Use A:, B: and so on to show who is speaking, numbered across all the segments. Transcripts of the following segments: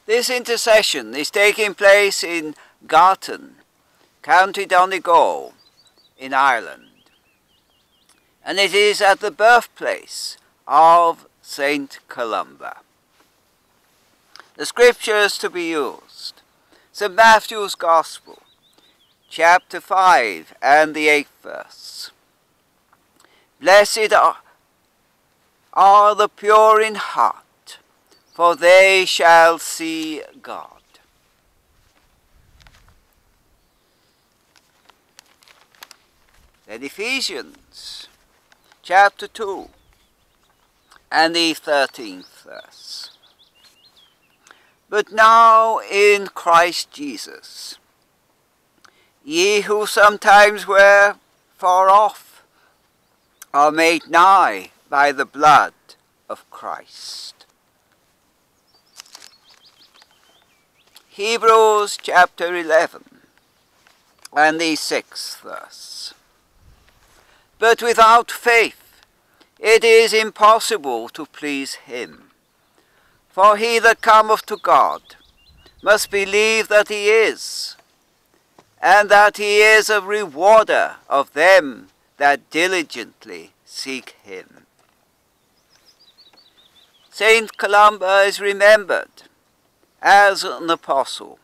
A: This intercession is taking place in Gartan, County Donegal, in Ireland. And it is at the birthplace of St. Columba. The scriptures to be used: St. Matthew's Gospel, chapter 5 and the 8th verse. Blessed are the pure in heart, for they shall see God. Then Ephesians, chapter 2 and the 13th verse. But now in Christ Jesus, ye who sometimes were far off are made nigh by the blood of Christ. Hebrews chapter 11 and the 6th verse. But without faith it is impossible to please him. For he that cometh to God must believe that he is, and that he is a rewarder of them that diligently seek him. St. Columba is remembered as an apostle,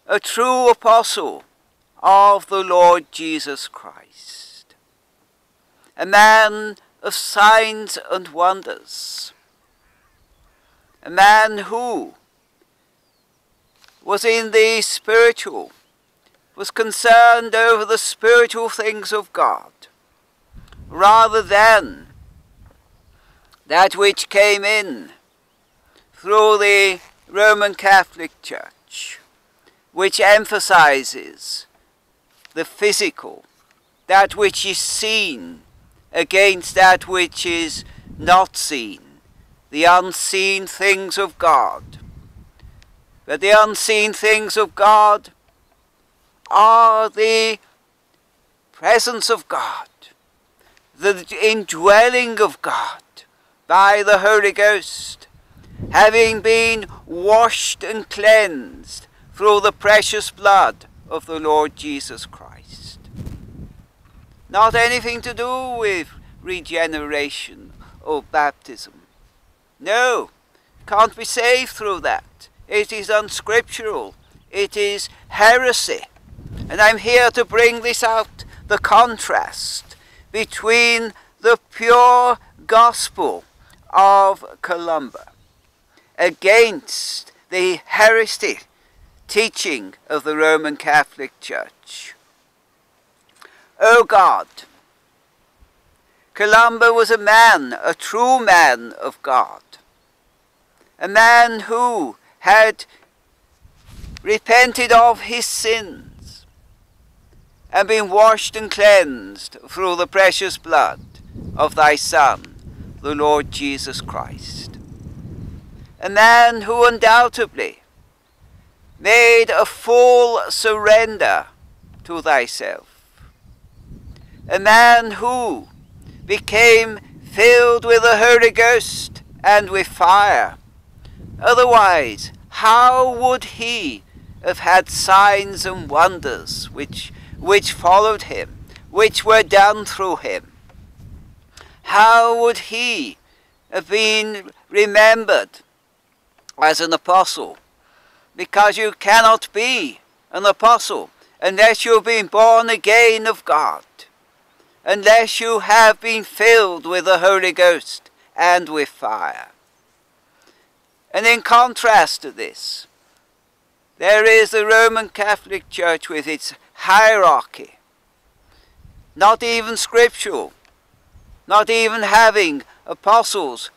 A: a true apostle of the Lord Jesus Christ, a man of signs and wonders, a man who was in the spiritual, was concerned over the spiritual things of God, rather than that which came in through the Roman Catholic Church, which emphasizes the physical, that which is seen, against that which is not seen, the unseen things of God. But the unseen things of God are the presence of God, the indwelling of God by the Holy Ghost, having been washed and cleansed through the precious blood of the Lord Jesus Christ. Not anything to do with regeneration or baptism. No, can't be saved through that. It is unscriptural. It is heresy. And I'm here to bring this out, the contrast between the pure gospel of Columba against the heresy teaching of the Roman Catholic Church. O God, Columba was a man, a true man of God, a man who had repented of his sins and been washed and cleansed through the precious blood of thy Son, the Lord Jesus Christ. A man who undoubtedly made a full surrender to thyself. A man who became filled with the Holy Ghost and with fire. Otherwise, how would he have had signs and wonders which followed him, which were done through him? How would he have been remembered as an apostle? Because you cannot be an apostle unless you've been born again of God, unless you have been filled with the Holy Ghost and with fire. And in contrast to this, there is the Roman Catholic Church with its hierarchy, not even scriptural, not even having apostles,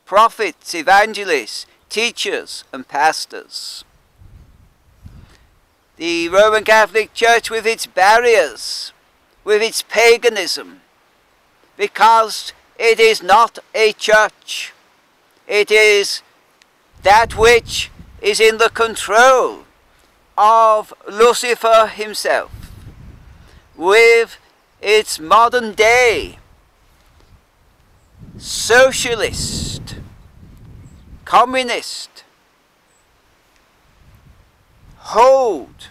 A: prophets, evangelists, teachers and pastors. The Roman Catholic Church with its barriers, with its paganism, because it is not a church. It is that which is in the control of Lucifer himself, with its modern day socialist, communist, hold,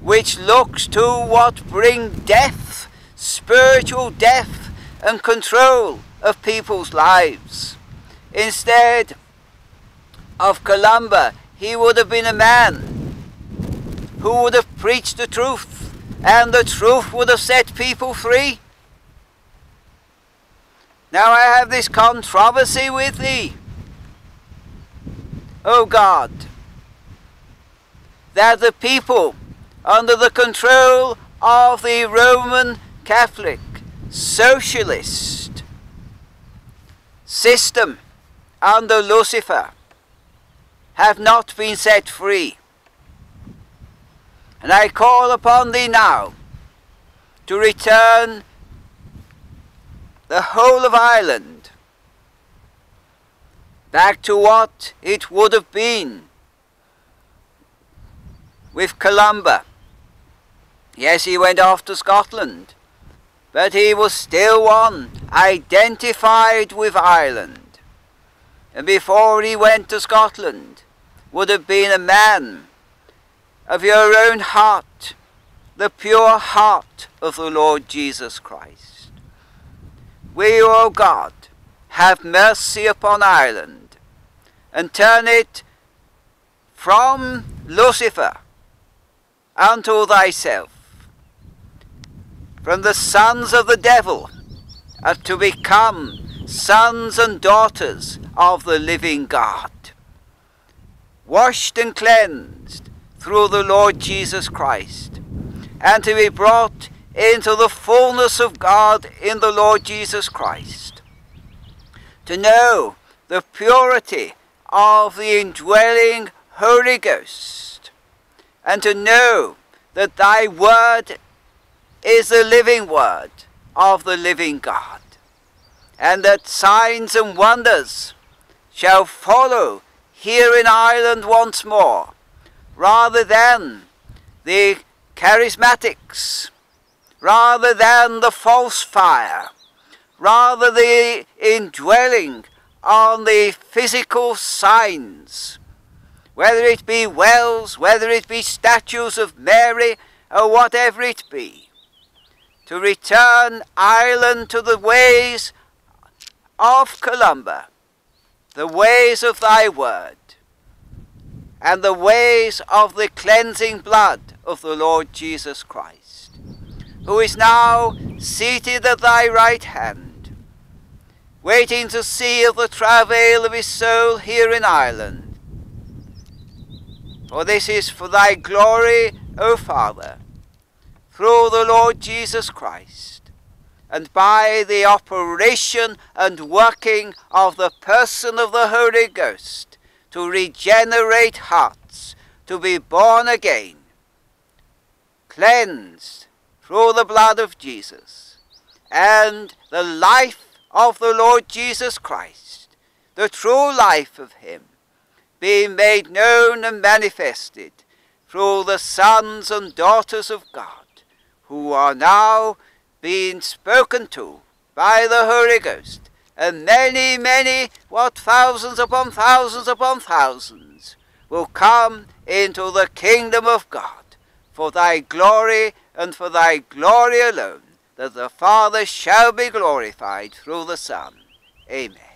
A: which looks to what bring death, spiritual death and control of people's lives. Instead of Columba, he would have been a man who would have preached the truth, and the truth would have set people free. Now I have this controversy with thee, O God, that the people under the control of the Roman Catholic socialist system under Lucifer have not been set free. And I call upon thee now to return the whole of Ireland back to what it would have been with Columba. Yes, he went off to Scotland, but he was still one identified with Ireland. And before he went to Scotland, would have been a man of your own heart, the pure heart of the Lord Jesus Christ. Will you, O God, have mercy upon Ireland and turn it from Lucifer unto thyself, from the sons of the devil, to become sons and daughters of the living God, washed and cleansed through the Lord Jesus Christ, and to be brought into the fullness of God in the Lord Jesus Christ, to know the purity of the indwelling Holy Ghost, and to know that thy word is the living word of the living God, and that signs and wonders shall follow here in Ireland once more, rather than the charismatics, rather than the false fire, rather the indwelling on the physical signs, whether it be wells, whether it be statues of Mary, or whatever it be, to return Ireland to the ways of Columba, the ways of thy word, and the ways of the cleansing blood of the Lord Jesus Christ, who is now seated at thy right hand, waiting to see of the travail of his soul here in Ireland. For this is for thy glory, O Father, through the Lord Jesus Christ, and by the operation and working of the person of the Holy Ghost, to regenerate hearts, to be born again, cleansed through the blood of Jesus, and the life of the Lord Jesus Christ, the true life of him, being made known and manifested through the sons and daughters of God, who are now being spoken to by the Holy Ghost, and many, many, thousands upon thousands, will come into the kingdom of God, for thy glory and for thy glory alone, that the Father shall be glorified through the Son. Amen.